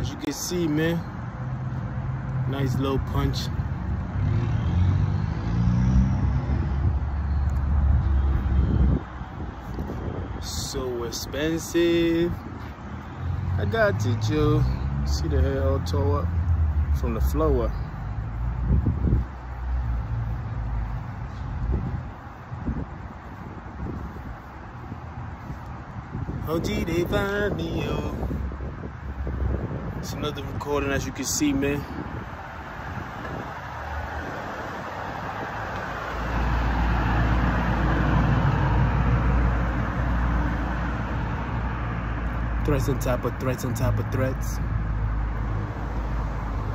As you can see, man, nice little punch. So expensive. I got you, Joe. See the hair all tore up from the floor. OG, they find me, yo. It's another recording, as you can see, man. Threats on top of threats on top of threats.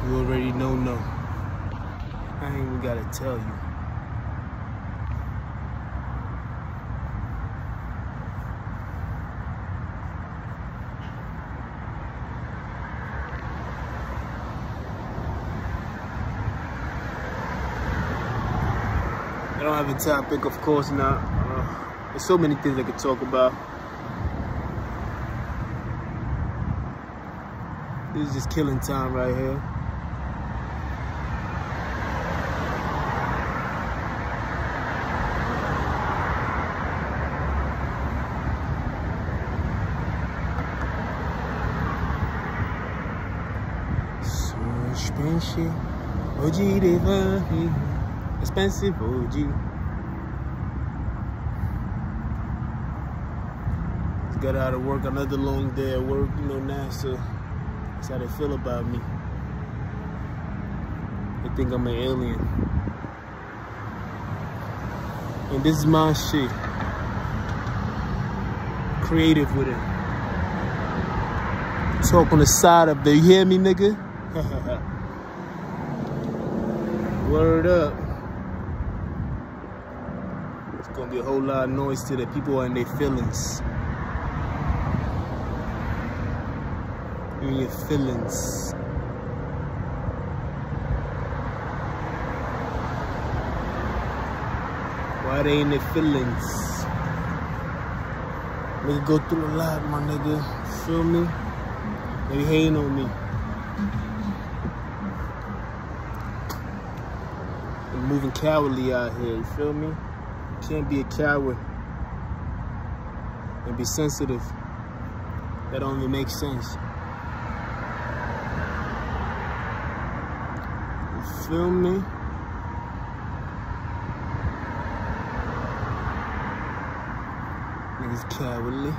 You already know, no. I ain't even gotta tell you. I don't have a topic, of course not. There's so many things I could talk about. This is just killing time right here. So expensive, OG they find me. Expensive OG. Just got out of work, another long day at work, you know, NASA. That's how they feel about me. They think I'm an alien. And this is my shit. Creative with it. Talk on the side of the, you hear me, nigga? Word up. It's gonna be a whole lot of noise to the people and their feelings. In your feelings. Why they in their feelings? Nigga go through a lot, my nigga. Feel me? They hating on me. I'm moving cowardly out here, you feel me? Can't be a coward and be sensitive. That don't even make sense. Feel me? Niggas cowardly.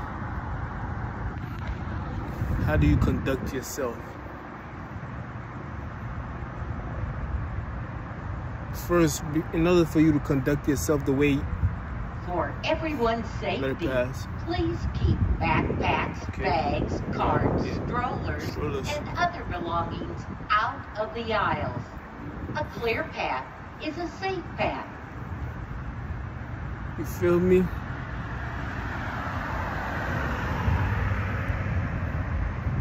How do you conduct yourself? First, in order for you to conduct yourself the way for everyone's safety, please keep backpacks, bags, carts, strollers, and other belongings out of the aisles. A clear path is a safe path. You feel me?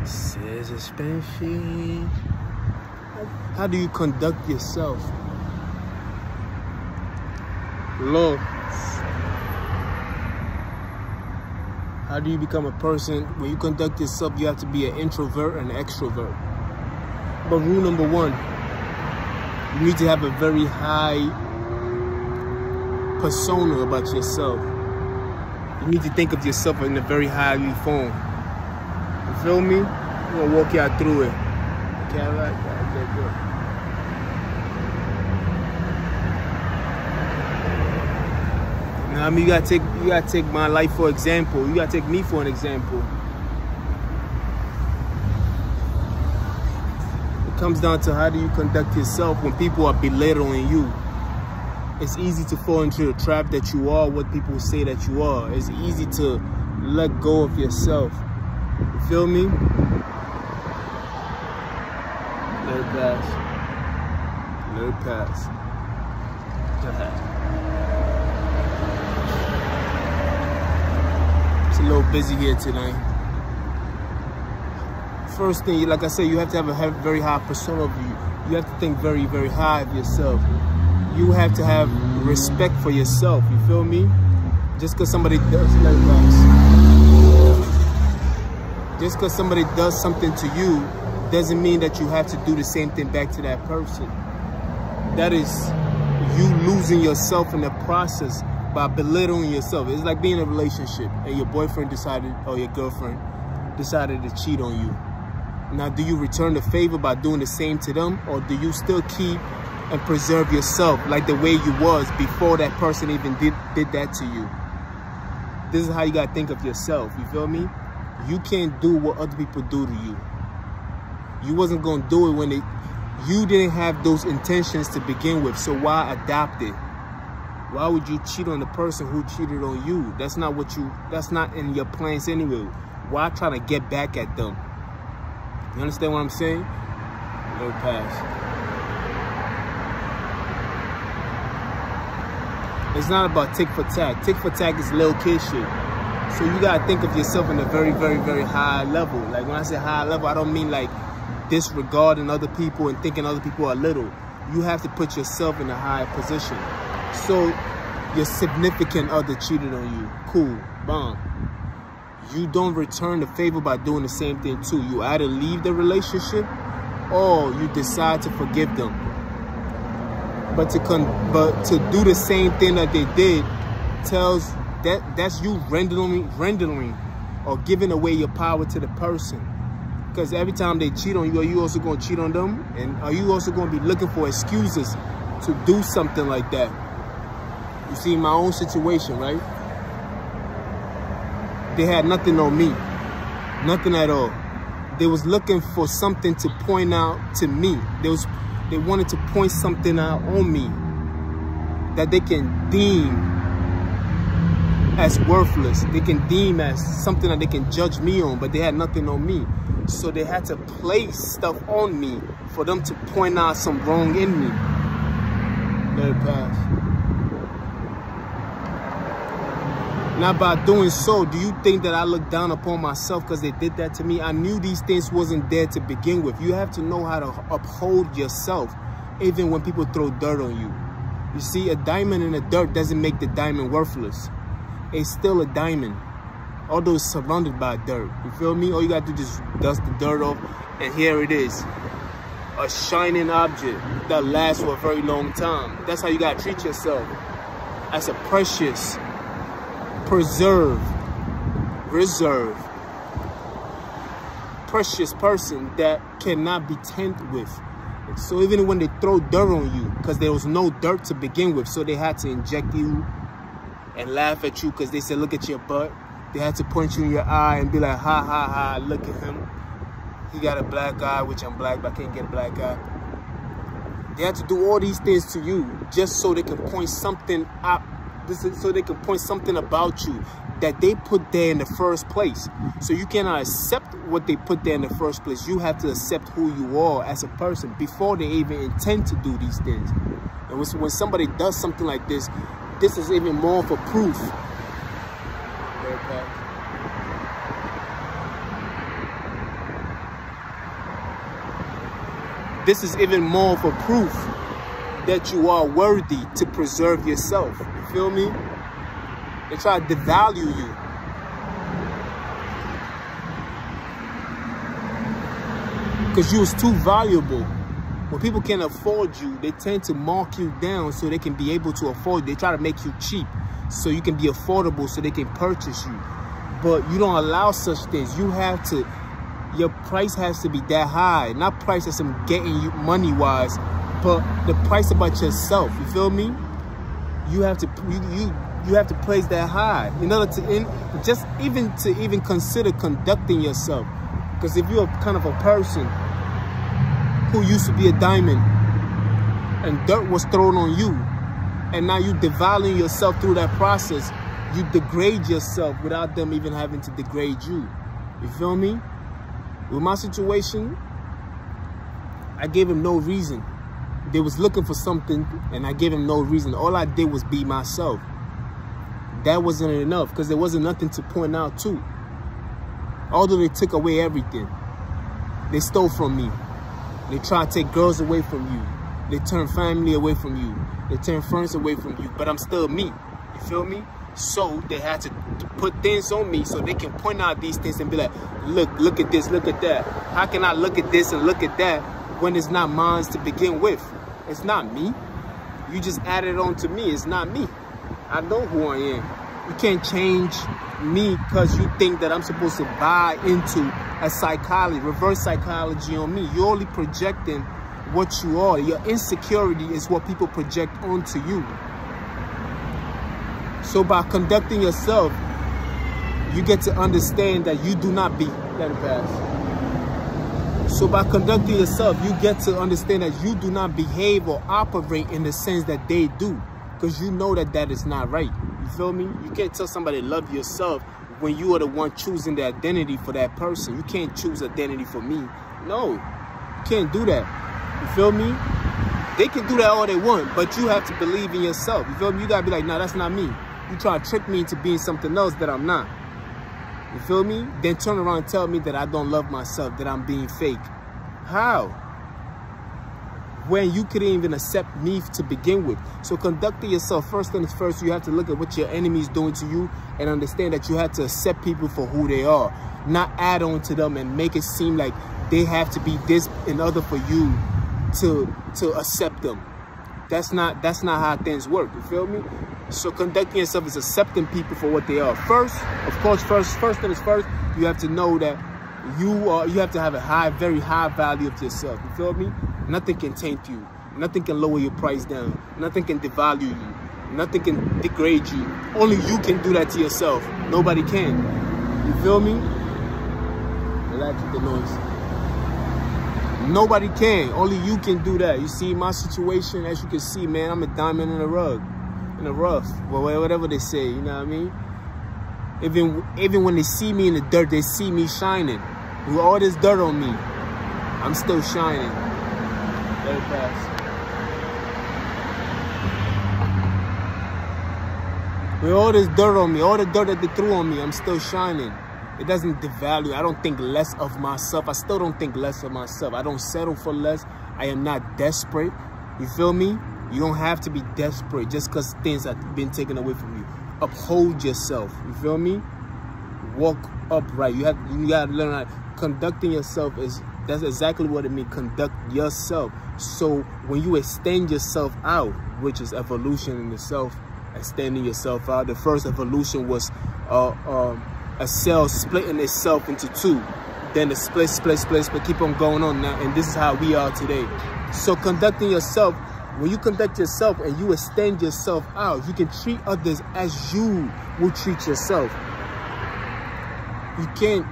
Says expensive. How do you conduct yourself? Lord. How do you become a person? When you conduct yourself, you have to be an introvert and an extrovert. But rule number one, you need to have a very high persona about yourself. You need to think of yourself in a very highly form. You feel me? I'm gonna walk y'all through it. Okay, all right, okay, good. Now, I mean, you gotta take my life for example. You gotta take me for an example. Comes down to how do you conduct yourself when people are belittling you. It's easy to fall into the trap that you are what people say that you are. It's easy to let go of yourself. You feel me? Let it pass. Let it pass. It's a little busy here tonight. First thing, like I said, you have to have a very high persona of you. You have to think very, very high of yourself. You have to have respect for yourself. You feel me? Just because somebody does something to you doesn't mean that you have to do the same thing back to that person. That is you losing yourself in the process by belittling yourself. It's like being in a relationship and your boyfriend decided, or your girlfriend decided to cheat on you. Now, do you return the favor by doing the same to them, or do you still keep and preserve yourself like the way you was before that person even did that to you? This is how you gotta think of yourself, you feel me? You can't do what other people do to you. You wasn't gonna do it when you didn't have those intentions to begin with, so why adopt it? Why would you cheat on the person who cheated on you? That's not in your plans anyway. Why try to get back at them? You understand what I'm saying? Let it pass. It's not about tick for tack. Tick for tack is little kid shit. So you gotta think of yourself in a very, very, very high level. Like when I say high level, I don't mean like disregarding other people and thinking other people are little. You have to put yourself in a high position. So your significant other cheated on you. Cool, bomb. You don't return the favor by doing the same thing too. You either leave the relationship or you decide to forgive them. But to do the same thing that they did tells that's you rendering or giving away your power to the person. Because every time they cheat on you, are you also going to cheat on them? And are you also going to be looking for excuses to do something like that? You see, my own situation, right? They had nothing on me. Nothing at all. They was looking for something to point out to me. They wanted to point something out on me that they can deem as worthless. They can deem as something that they can judge me on, but they had nothing on me. So they had to place stuff on me for them to point out some wrong in me. Let it pass. Now, by doing so, do you think that I look down upon myself because they did that to me? I knew these things wasn't there to begin with. You have to know how to uphold yourself, even when people throw dirt on you. You see, a diamond in the dirt doesn't make the diamond worthless. It's still a diamond, although it's surrounded by dirt. You feel me? All you got to do is just dust the dirt off, and here it is. A shining object that lasts for a very long time. That's how you got to treat yourself, as a precious, preserved, reserved, precious person that cannot be tainted with. So even when they throw dirt on you, because there was no dirt to begin with, so they had to inject you and laugh at you because they said, look at your butt. They had to point you in your eye and be like, ha, ha, ha, look at him. He got a black eye, which I'm black, but I can't get a black eye. They had to do all these things to you just so they can point something up. So they can point something about you that they put there in the first place. So you cannot accept what they put there in the first place. You have to accept who you are as a person before they even intend to do these things. And when somebody does something like this is even more of a proof. This is even more of a proof that you are worthy to preserve yourself. You feel me? They try to devalue you. Because you was too valuable. When people can't afford you, they tend to mark you down so they can be able to afford you. They try to make you cheap so you can be affordable so they can purchase you. But you don't allow such things. You have to, your price has to be that high. Not price as I'm getting you money-wise, but the price about yourself. You feel me? You have to you have to place that high in order to just even consider conducting yourself. Because if you're kind of a person who used to be a diamond and dirt was thrown on you, and now you devaluing yourself through that process, you degrade yourself without them even having to degrade you. You feel me? With my situation, I gave him no reason. They was looking for something and I gave him no reason. All I did was be myself. That wasn't enough because there wasn't nothing to point out to. Although they took away everything. They stole from me. They tried to take girls away from you. They turned family away from you. They turned friends away from you. But I'm still me. You feel me? So they had to put things on me so they can point out these things and be like, look at this, look at that. How can I look at this and look at that when it's not mine to begin with? It's not me. You just added it on to me. It's not me. I know who I am. You can't change me because you think that I'm supposed to buy into a psychology, reverse psychology on me. You're only projecting what you are. Your insecurity is what people project onto you. So by conducting yourself, you get to understand that you do not be. Let it pass. So by conducting yourself, you get to understand that you do not behave or operate in the sense that they do. Because you know that that is not right. You feel me? You can't tell somebody to love yourself when you are the one choosing the identity for that person. You can't choose identity for me. No, you can't do that. You feel me? They can do that all they want, but you have to believe in yourself. You feel me? You gotta be like, nah, that's not me. You try to trick me into being something else that I'm not. You feel me? Then turn around and tell me that I don't love myself, that I'm being fake. How? When you couldn't even accept me to begin with. So conducting yourself, first things first, you have to look at what your enemy is doing to you and understand that you have to accept people for who they are. Not add on to them and make it seem like they have to be this in order for you to accept them. That's not how things work. You feel me? So conducting yourself is accepting people for what they are. First, of course, first things first, you have to know that you have to have a very high value of yourself. You feel me? Nothing can taint you. Nothing can lower your price down. Nothing can devalue you. Nothing can degrade you. Only you can do that to yourself. Nobody can. You feel me? Relax with the noise. Nobody can. Only you can do that. You see my situation, as you can see, man, I'm a diamond in the rug. In the rough. Well, whatever they say, you know what I mean? Even when they see me in the dirt, they see me shining. With all this dirt on me, I'm still shining. Very fast. With all this dirt on me, all the dirt that they threw on me, I'm still shining. It doesn't devalue. I don't think less of myself. I still don't think less of myself. I don't settle for less. I am not desperate. You feel me? You don't have to be desperate just because things have been taken away from you. Uphold yourself. You feel me? Walk upright. You gotta learn how conducting yourself that's exactly what it means. Conduct yourself. So when you extend yourself out, which is evolution in itself, extending yourself out. The first evolution was a cell splitting itself into two. Then the split, keep on going on now. And this is how we are today. So conducting yourself, when you conduct yourself and you extend yourself out, you can treat others as you will treat yourself. You can't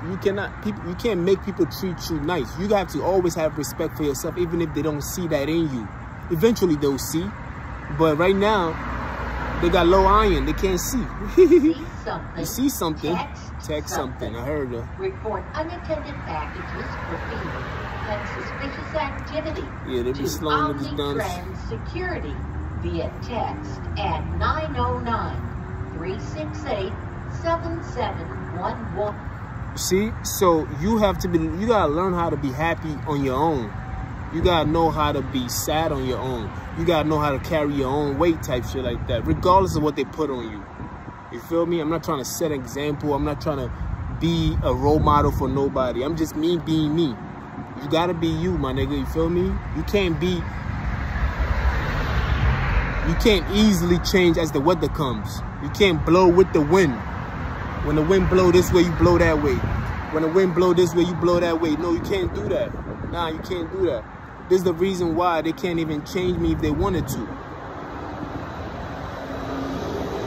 make people treat you nice. You have to always have respect for yourself, even if they don't see that in you. Eventually they'll see. But right now, they got low iron. They can't see. You see something. Text something. I heard her. Report unattended packages for fever and suspicious activity. Yeah, they be slowing them down. Omnitrans Security via text at 909-368-7711. See, so you gotta learn how to be happy on your own. You gotta know how to be sad on your own. You gotta know how to carry your own weight, type shit like that, regardless of what they put on you. You feel me? I'm not trying to set an example. I'm not trying to be a role model for nobody. I'm just me being me. You gotta be you, my nigga. You feel me? You can't easily change as the weather comes. You can't blow with the wind. When the wind blow this way, you blow that way. When the wind blow this way, you blow that way. No, you can't do that. Nah, you can't do that. This is the reason why they can't even change me if they wanted to.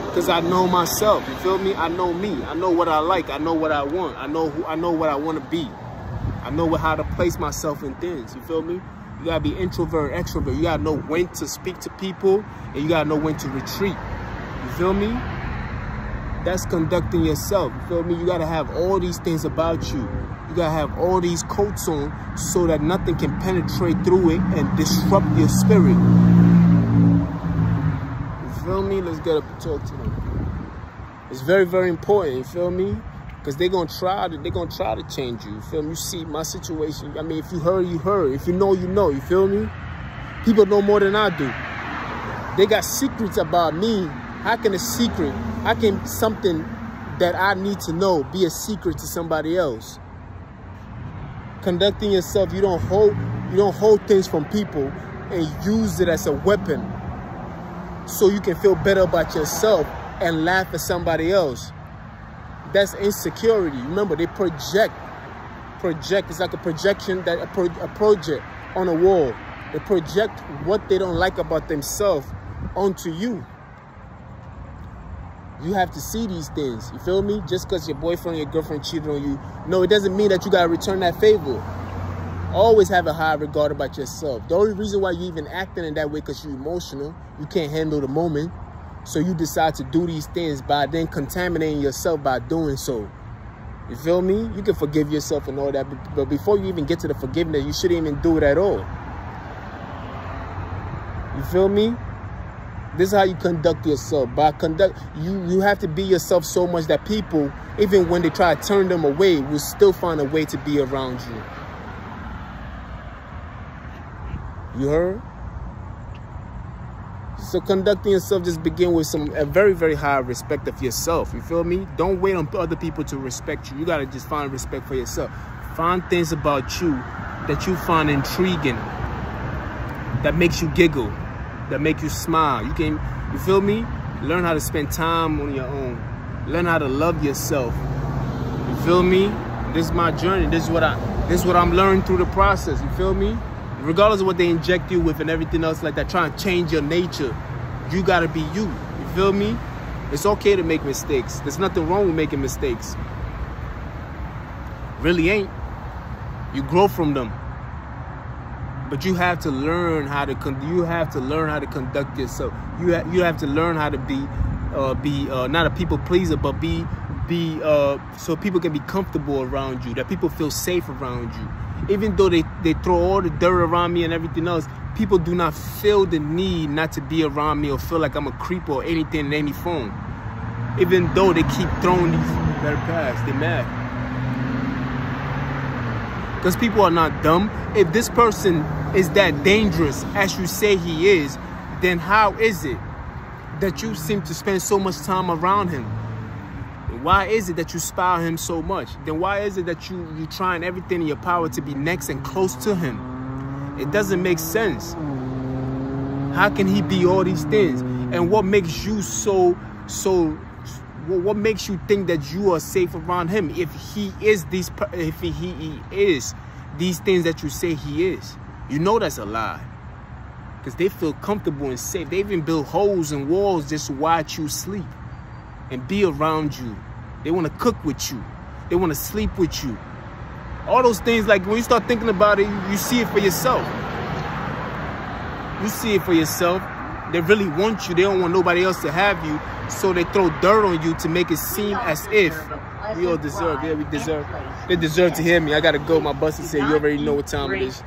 Because I know myself, you feel me? I know me. I know what I like. I know what I want. I know what I want to be. I know how to place myself in things, you feel me? You gotta be introvert, extrovert. You gotta know when to speak to people, and you gotta know when to retreat. You feel me? That's conducting yourself, you feel me? You gotta have all these things about you. You gotta have all these coats on so that nothing can penetrate through it and disrupt your spirit. You feel me? Let's get up and talk to them. It's very, very important, you feel me? Because they're gonna try to change you. You feel me? You see my situation. I mean, if you heard, you heard. If you know, you know. You feel me? People know more than I do. They got secrets about me How can a secret, how can something that I need to know be a secret to somebody else? Conducting yourself, you don't hold things from people and use it as a weapon so you can feel better about yourself and laugh at somebody else. That's insecurity. Remember, they project. It's like a projection, that a project on a wall. They project what they don't like about themselves onto you. You have to see these things. You feel me? Just because your boyfriend or your girlfriend cheated on you, no, it doesn't mean that you got to return that favor. Always have a high regard about yourself. The only reason why you even acting in that way because you're emotional. You can't handle the moment. So you decide to do these things by then contaminating yourself by doing so. You feel me? You can forgive yourself and all that. But before you even get to the forgiveness, you shouldn't even do it at all. You feel me? This is how you conduct yourself. You have to be yourself so much that people, even when they try to turn them away, will still find a way to be around you. You heard? So conducting yourself just begin with a very, very high respect of yourself. You feel me? Don't wait on other people to respect you. You got to just find respect for yourself. Find things about you that you find intriguing, that makes you giggle, that make you smile. You feel me? Learn how to spend time on your own. Learn how to love yourself. You feel me? This is my journey. This is what I'm learning through the process. You feel me? Regardless of what they inject you with and everything else like that, trying to change your nature, you gotta be you. You feel me? It's okay to make mistakes. There's nothing wrong with making mistakes. Really ain't. You grow from them. But you have to learn how to conduct yourself. You have to learn how to be not a people pleaser, but be so people can be comfortable around you, that people feel safe around you. Even though they throw all the dirt around me and everything else, people do not feel the need not to be around me or feel like I'm a creep or anything in any form. Even though they keep throwing these better pass, they're mad. Because people are not dumb. If this person is that dangerous as you say he is, then how is it that you seem to spend so much time around him? Why is it that you spy on him so much? Then why is it that you trying everything in your power to be next and close to him? It doesn't make sense. How can he be all these things? And what makes you what makes you think that you are safe around him if he is these things that you say he is? You know that's a lie. Because they feel comfortable and safe. They even build holes and walls just to watch you sleep and be around you. They want to cook with you. They want to sleep with you. All those things, like when you start thinking about it, you see it for yourself. You see it for yourself. They really want you. They don't want nobody else to have you. So they throw dirt on you to make it seem as if we all deserve. Yeah, we deserve. They deserve to hear me. I got to go. My bus said, you already know what time it is.